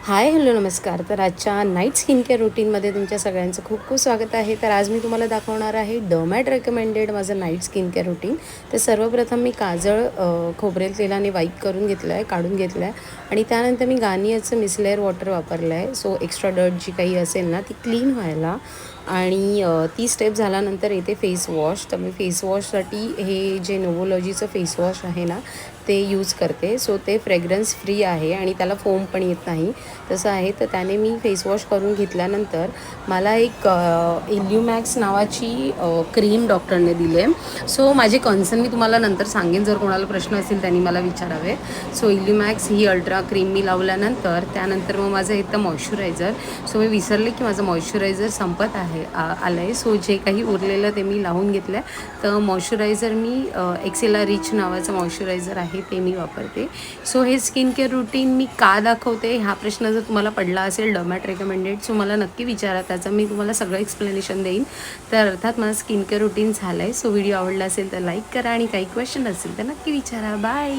Hi hello नमस्कार. तर आजच्या नाईट स्किन केअर रुटीनमध्ये तुमच्या सगळ्यांचं खूप खूप स्वागत आहे. तर आज मी तुम्हाला दाखवणार आहे डर्मॅट रेकमेंडेड माझं नाईट स्किन केअर रुटीन. तर सर्वप्रथम मी काजळ खोबरेल तेलाने वाईप करून घेतलं आहे, काढून घेतलं आहे आणि त्यानंतर मी गार्नियरचं मिसलेअर वॉटर वापरलं आहे. सो एक्स्ट्रा डर्ट जी काही असेल ना ती क्लीन व्हायला. आणि ती स्टेप झाल्यानंतर येते फेस वॉश. तर मी फेस वॉशसाठी हे जे नोवोलॉजीचं फेस वॉश आहे ना ते यूज करते. सो ते फ्रेग्रन्स फ्री आहे आणि त्याला फोम पण येत नाही तसं आहे. तर त्याने मी फेस वॉश करून घेतल्यानंतर मला एक इल्युमॅक्स नावाची क्रीम डॉक्टरने दिली आहे. सो माझे कन्सर्न मी तुम्हाला नंतर सांगेन, जर कोणाला प्रश्न असेल त्यांनी मला विचारावे. सो इल्युमॅक्स ही अल्ट्रा क्रीम मी लावल्यानंतर त्यानंतर मग माझं येतं मॉइश्चरायझर. सो मी विसरले की माझं मॉइश्चरायझर संपत आलं आहे. सो जे काही उरलेलं ते मी लावून घेतलं आहे. तर मॉइश्चरायझर मी एक्सेला रिच नावाचं मॉइश्चरायझर आहे ते मी वापरते. सो हे स्किन केअर रुटीन मी का दाखवते हा प्रश्न जर तुम्हाला पडला असेल डर्मॅट रेकमेंडेड, सो मला नक्की विचारा, त्याचं मी तुम्हाला सगळं एक्सप्लेनेशन देईन. तर अर्थात माझं स्किन केअर रुटीन झालं आहे. सो व्हिडिओ आवडला असेल तर लाईक करा आणि काही क्वेश्चन असेल तर नक्की विचारा. बाय.